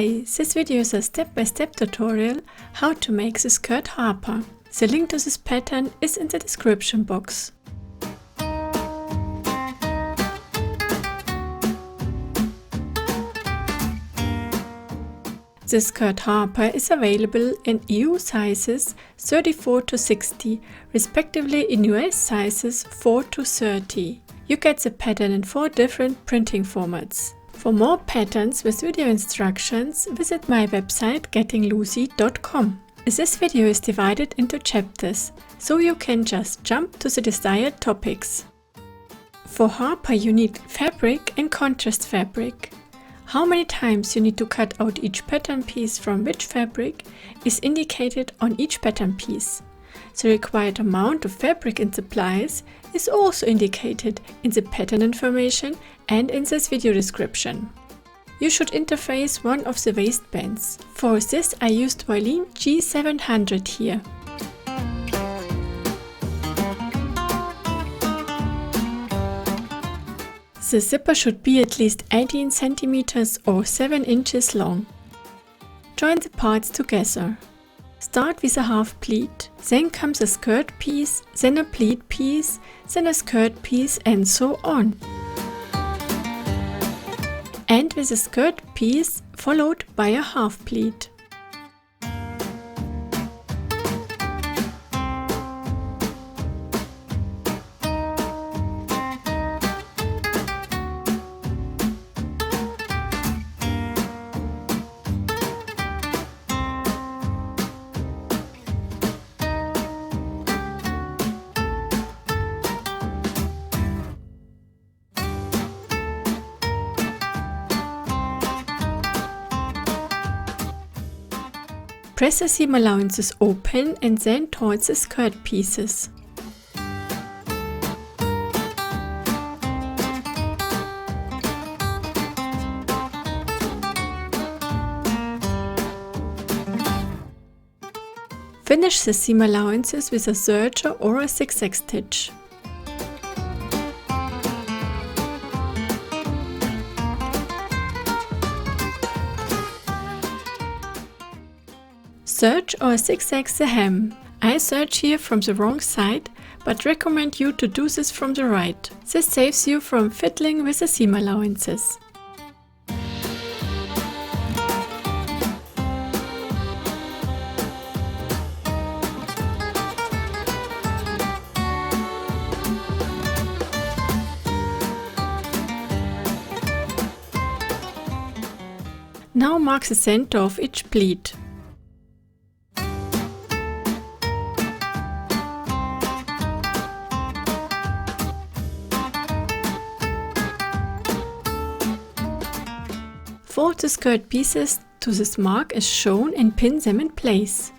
Hi, this video is a step-by-step tutorial how to make the skirt Harper. The link to this pattern is in the description box. The skirt Harper is available in EU sizes 34 to 60, respectively in US sizes 4 to 30. You get the pattern in 4 different printing formats. For more patterns with video instructions, visit my website GettingLoosey.com. This video is divided into chapters, so you can just jump to the desired topics. For Harper you need fabric and contrast fabric. How many times you need to cut out each pattern piece from which fabric is indicated on each pattern piece. The required amount of fabric and supplies is also indicated in the pattern information and in this video description. You should interface one of the waistbands. For this I used Vilene G700 here. The zipper should be at least 18 cm or 7 inches long. Join the parts together. Start with a half pleat, then comes a skirt piece, then a pleat piece, then a skirt piece, and so on. End with a skirt piece followed by a half pleat. Press the seam allowances open and then towards the skirt pieces. Finish the seam allowances with a serger or a zigzag stitch. Serge or zigzag the hem. I serge here from the wrong side, but recommend you to do this from the right. This saves you from fiddling with the seam allowances. Now mark the center of each pleat. Fold the skirt pieces to this mark as shown and pin them in place.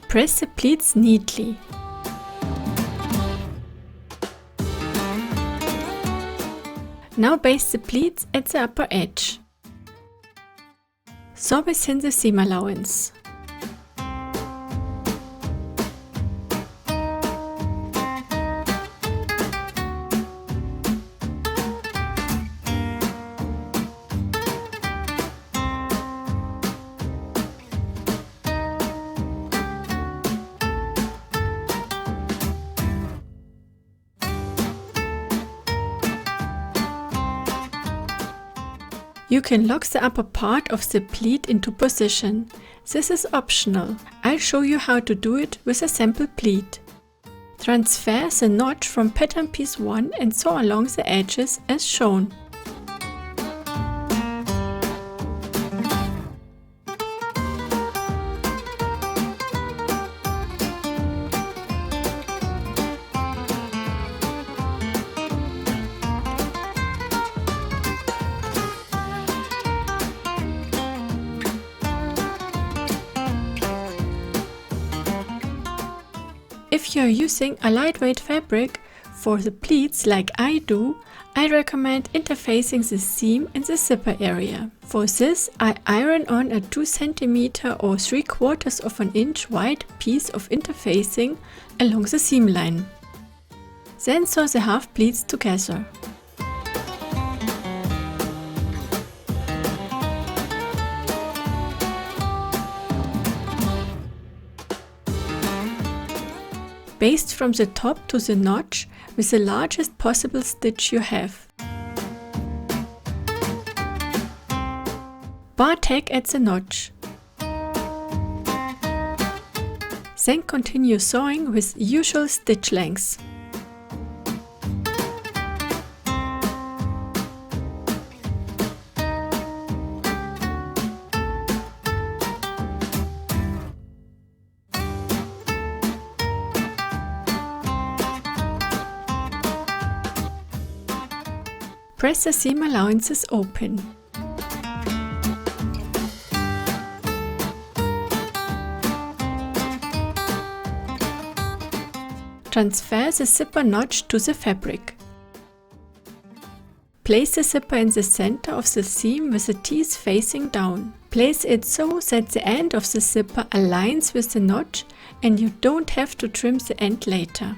Press the pleats neatly. Now baste the pleats at the upper edge. Sew within the seam allowance. You can lock the upper part of the pleat into position. This is optional. I'll show you how to do it with a sample pleat. Transfer the notch from pattern piece 1 and sew along the edges as shown. If you are using a lightweight fabric for the pleats like I do, I recommend interfacing the seam and the zipper area. For this, I iron on a 2 cm or 3/4 of an inch wide piece of interfacing along the seam line. Then sew the half pleats together. Baste from the top to the notch with the largest possible stitch you have. Bar tack at the notch. Then continue sewing with usual stitch lengths. Press the seam allowances open. Transfer the zipper notch to the fabric. Place the zipper in the center of the seam with the teeth facing down. Place it so that the end of the zipper aligns with the notch and you don't have to trim the end later.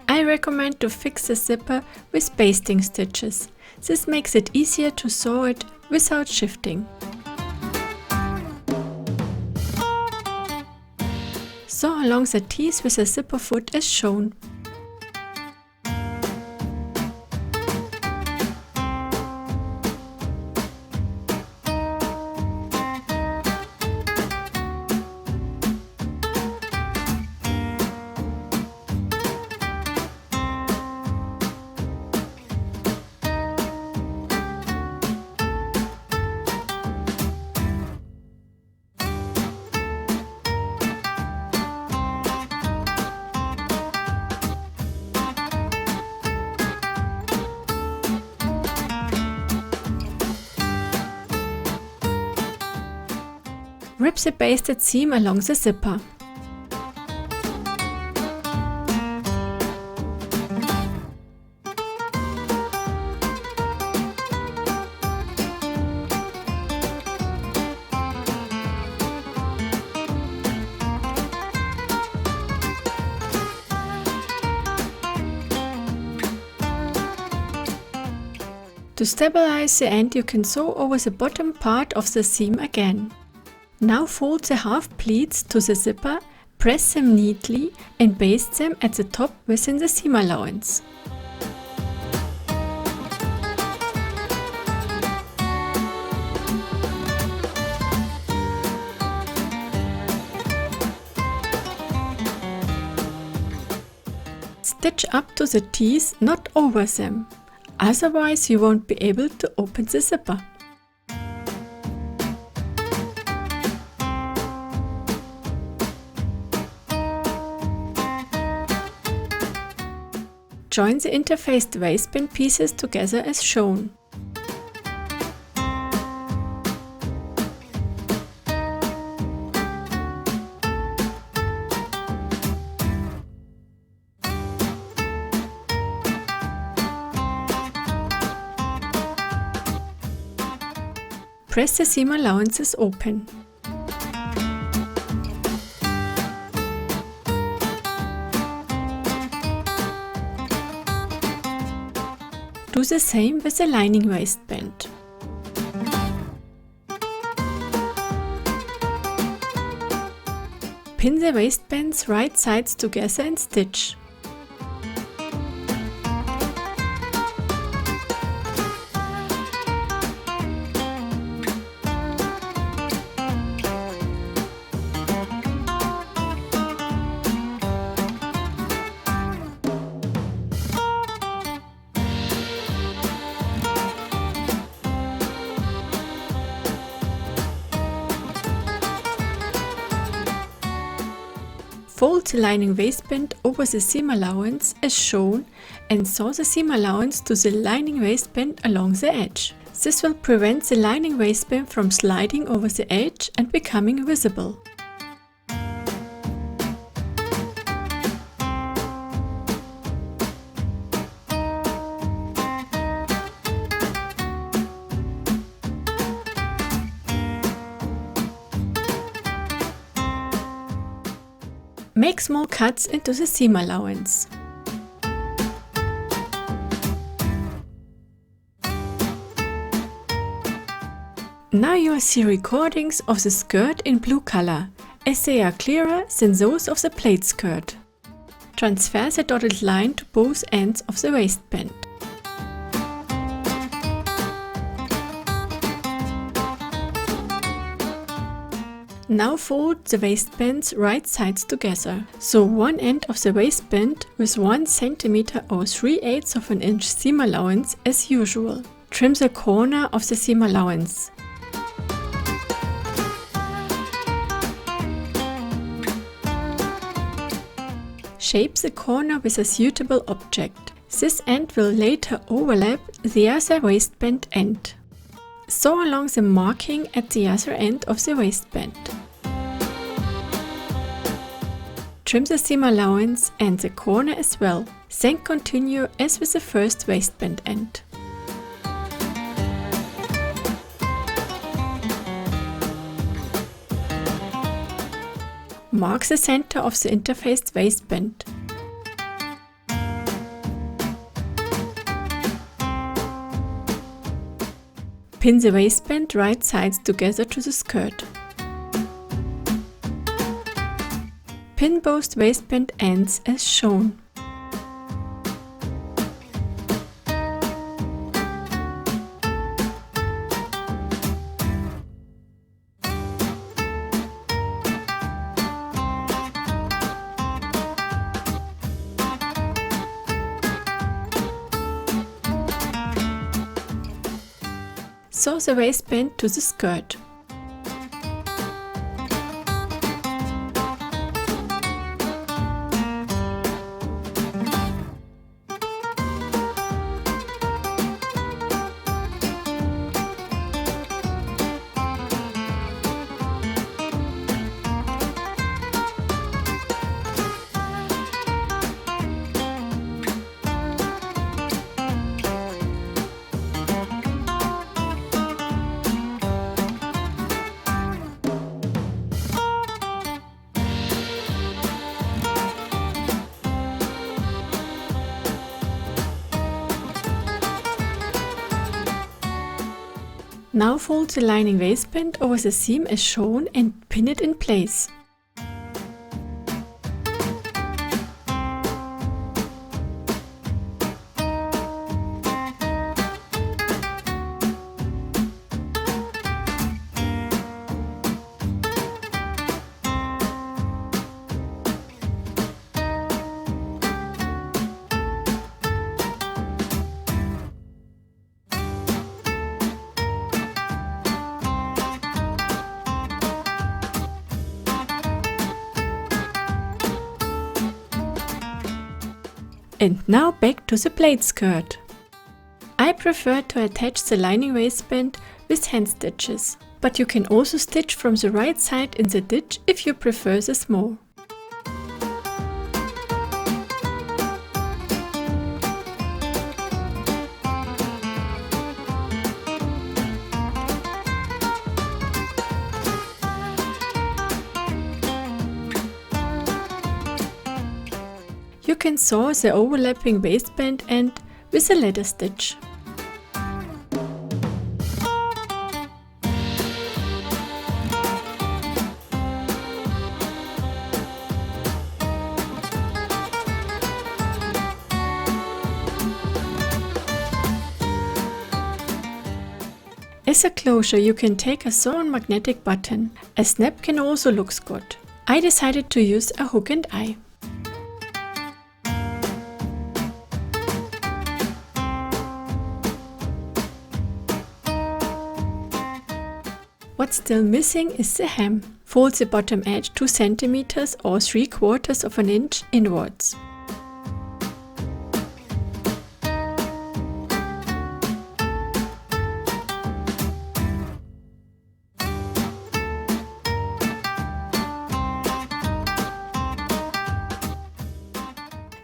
I recommend to fix the zipper with basting stitches. This makes it easier to sew it without shifting. Sew along the teeth with the zipper foot as shown. Rip the basted seam along the zipper. To stabilize the end, you can sew over the bottom part of the seam again. Now fold the half pleats to the zipper, press them neatly and baste them at the top within the seam allowance. Stitch up to the teeth, not over them, otherwise you won't be able to open the zipper. Join the interfaced waistband pieces together as shown. Press the seam allowances open. Do the same with the lining waistband. Pin the waistband's right sides together and stitch. Fold the lining waistband over the seam allowance as shown and sew the seam allowance to the lining waistband along the edge. This will prevent the lining waistband from sliding over the edge and becoming visible. Make small cuts into the seam allowance. Now you will see recordings of the skirt in blue color, as they are clearer than those of the plaid skirt. Transfer the dotted line to both ends of the waistband. Now fold the waistband's right sides together. Sew one end of the waistband with 1 cm or 3/8 of an inch seam allowance as usual. Trim the corner of the seam allowance. Shape the corner with a suitable object. This end will later overlap the other waistband end. Sew along the marking at the other end of the waistband. Trim the seam allowance and the corner as well, then continue as with the first waistband end. Mark the center of the interfaced waistband. Pin the waistband right sides together to the skirt. Pin both waistband ends as shown. Sew the waistband to the skirt. Now fold the lining waistband over the seam as shown and pin it in place. And now back to the plaid skirt. I prefer to attach the lining waistband with hand stitches, but you can also stitch from the right side in the ditch if you prefer this more. You can sew the overlapping waistband end with a ladder stitch. As a closure, you can take a sewn magnetic button. A snap can also look good. I decided to use a hook and eye. What's still missing is the hem. Fold the bottom edge 2 cm or 3/4 of an inch inwards.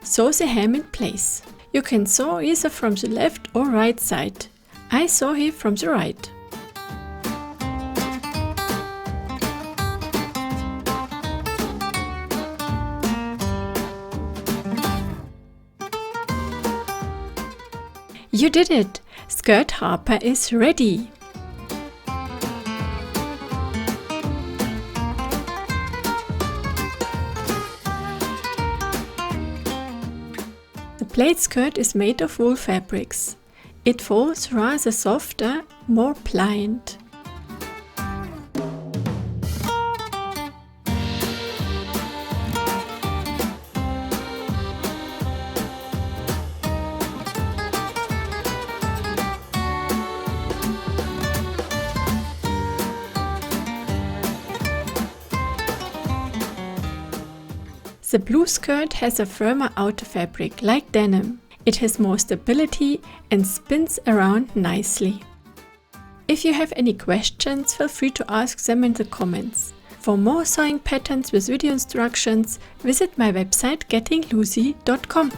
Sew the hem in place. You can sew either from the left or right side. I sew here from the right. You did it! Skirt Harper is ready! The plaid skirt is made of wool fabrics. It falls rather softer, more pliant. The blue skirt has a firmer outer fabric like denim. It has more stability and spins around nicely. If you have any questions, feel free to ask them in the comments. For more sewing patterns with video instructions, visit my website GettingLoosey.com.